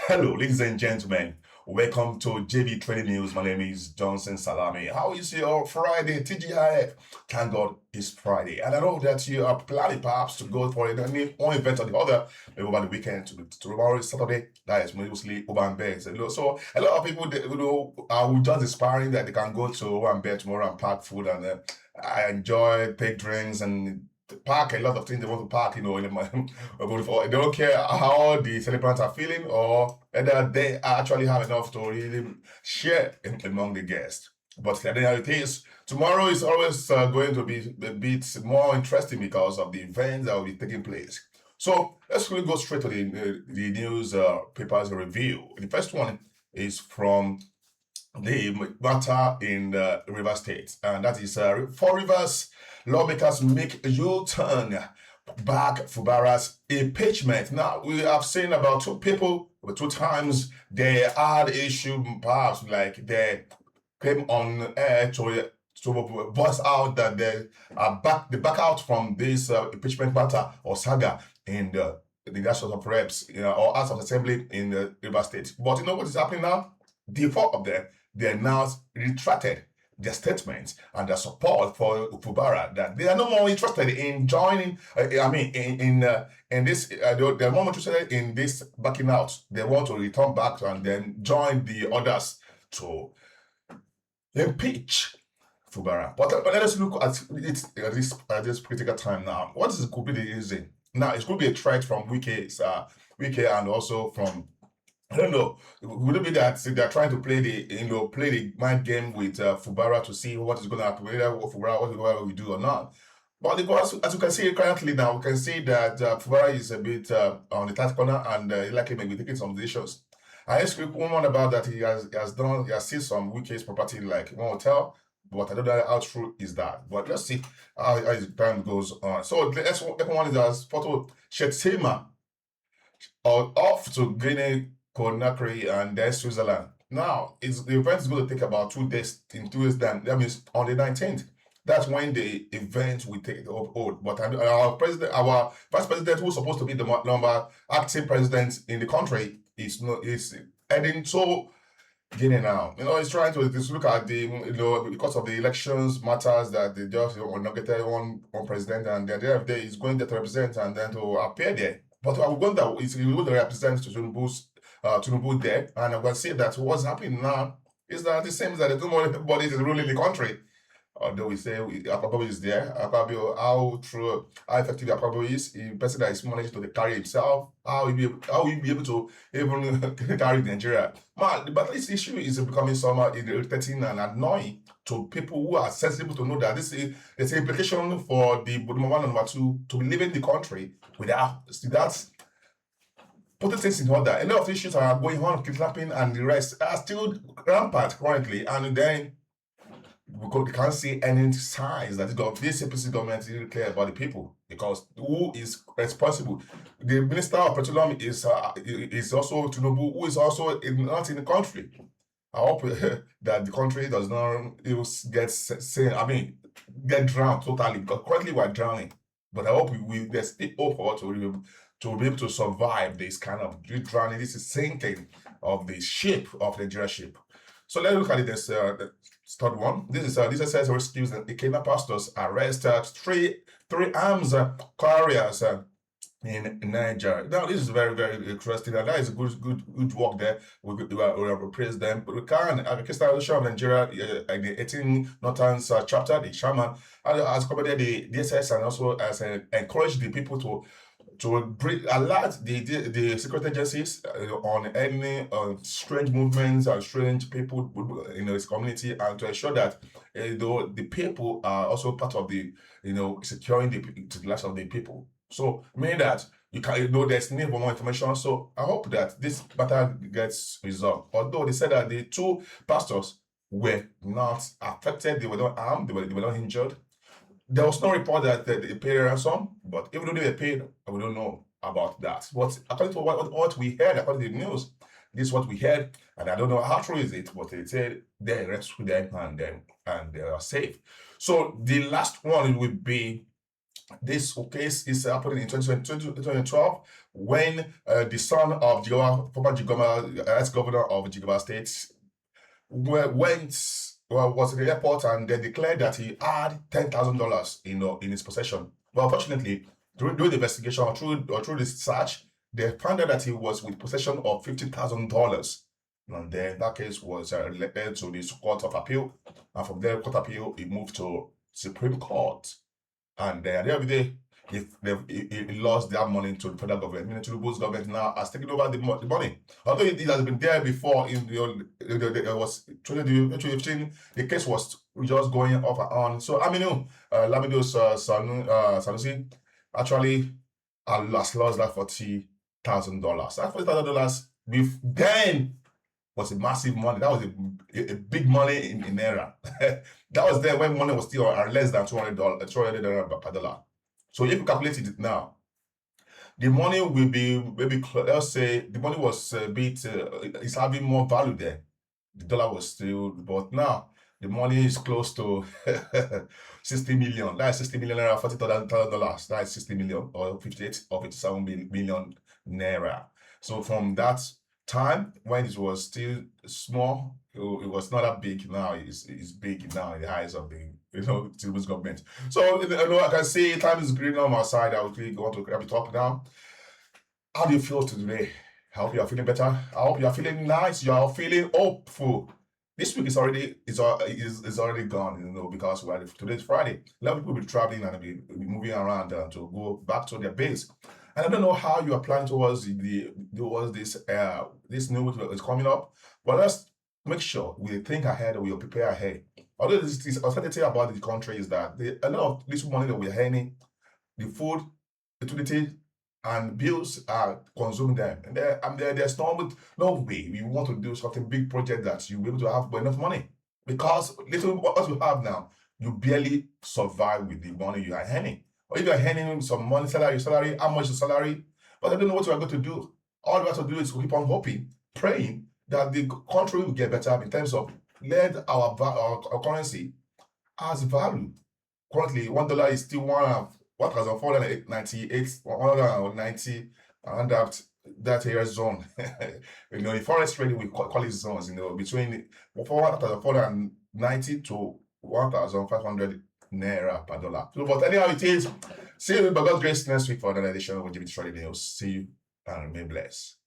Hello, ladies and gentlemen. Welcome to JV Trading News. My name is Johnson Salami. How is your Friday, TGIF? Thank God it's Friday. And I know that you are planning perhaps to go for one event or the other, maybe over the weekend. Tomorrow is Saturday. That is mostly over and bed. So a lot of people, are just aspiring that they can go to over and bed tomorrow and pack food and I enjoy, take drinks and park a lot of things they want to park, in they don't care how the celebrants are feeling or whether they actually have enough to really share among the guests. But the reality is, tomorrow is always going to be a bit more interesting because of the events that will be taking place. So let's really go straight to the news papers review. The first one is from the matter in the River State, and that is for Rivers lawmakers make a U-turn back Fubara's impeachment. Now, we have seen about two people, two times they had issue, perhaps like they came on air to bust out that they back out from this impeachment matter or saga in the House of Reps, or House of Assembly in the River State. But you know what is happening now? The four of them, they now retracted their statements and their support for Fubara, that they are no more interested in joining. In this, they're more interested in this backing out. They want to return back and then join the others to impeach Fubara. But let us look at it at this critical time now. What is could be the reason? Now, it could be a threat from Wike and also from, I don't know. Would it be that they're trying to play the mind game with Fubara to see what is going to happen, whether Fubara will do or not? But as you can see currently now, we can see that Fubara is a bit on the tight corner and likely maybe taking some decisions. I asked one about that he has seen some Wike's property like one hotel, but I don't know how true is that. But let's see how as time goes on. So the next one is as photo Shettima off to Guinea-Conakry and then Switzerland. Now, the event is going to take about 2 days. In 2 days' time, that means on the 19th. That's when the event will take hold. But our vice president, who's supposed to be the number acting president in the country, is heading to Guinea now. He's trying to look at because of the elections matters that they just inaugurated one president, and then the other day he's going there to represent and then to appear there. But I wonder is he going to represent Tinubu there, and I'm going to say that what's happening now is that it seems that there's no more anybody is ruling the country. Although we say Akpabio is there, Akpabio, how effective Akpabio is, a person that is managed to carry himself, how he be able to even carry Nigeria. Man, but this issue is becoming somewhat irritating and annoying to people who are sensible to know that there's an implication for the number one and number two to be leaving the country without putting things in order. A lot of issues are going on, kidnapping and the rest are still rampant currently, and then we can't see any signs that this APC government is really clear about the people, because who is responsible? The Minister of Petroleum is also Tinubu, who is also not in the country. I hope that the country does not get drowned totally, because currently we're drowning. But I hope there's still hope for us to be able to survive this kind of drowning. This is sinking of the ship, of the Nigeria ship. So let's look at this third one. This says rescues and Kenya pastors arrest three arms couriers in Niger. Now this is very, very interesting, and that is good work there. We praise them. But we can Christian of Nigeria in the 18 Northern chapter, the chairman has commanded the DSS and also has encouraged the people to alert the security agencies on any strange movements and strange people in his community, and to ensure that the people are also part of the securing the lives of the people. So meaning that there's need for more information. So I hope that this matter gets resolved. Although they said that the two pastors were not affected, they were not harmed, they were not injured. There was no report that they paid a ransom, but even though they were paid, we don't know about that. But according to what we heard, according to the news, this is what we heard, and I don't know how true is it, but they said they rescued them and they are safe. So the last one will be This case is happening in 2012 when the son of Jigawa, former Jigawa, ex-governor of Jigawa State, was at the airport and they declared that he had $10,000 in his possession. But unfortunately, during the investigation or through the search, they found out that he was with possession of $50,000. And then that case was led to the Court of Appeal, and from there, Court of Appeal, it moved to Supreme Court. And at the end of the day, he lost that money to the federal government. Tinubu's government now has taken over the money. Although it has been there before, it was 2015, the case was just going off and on. So Lamido's son, Sanusi, actually has lost that $40,000. That $40,000 then was a massive money. That was a big money in Naira. That was there when money was still less than $200 per dollar. So if you calculate it now, the money will be maybe, let's say the money was a bit, it's having more value there. The dollar was still, but now the money is close to 60 million. That's 60 million naira, $40,000. That's 60 million or 58 or 57 million naira. So from that time when it was still small, it was not that big. Now it's big now in the eyes of the Tinubu's government. So I can see time is green on my side. I would really want to grab it up now. How do you feel today? I hope you are feeling better. I hope you are feeling nice. You are feeling hopeful. This week is already gone, because today's Friday. A lot of people will be traveling and be moving around to go back to their base. And I don't know how you are planning towards this new week that is coming up, but let's make sure we think ahead and we prepare ahead. Although this uncertainty about the country is that a lot of this money that we're earning, the food, utility, and bills are consuming them. And there's no way we want to do something big project that you'll be able to have enough money. Because what you have now, you barely survive with the money you are earning. Or if you're earning some money, salary, how much is the salary? But I don't know what you are going to do. All you have to do is keep on hoping, praying that the country will get better in terms of let our currency has value. Currently, $1 is still 1,498, 190, around that area zone. The forex trading, we call it zones, between 1,490 to 1,500 naira per dollar. So, but anyhow, it is. See you by God's grace next week for another edition of LGBT Trading News. See you and remain blessed.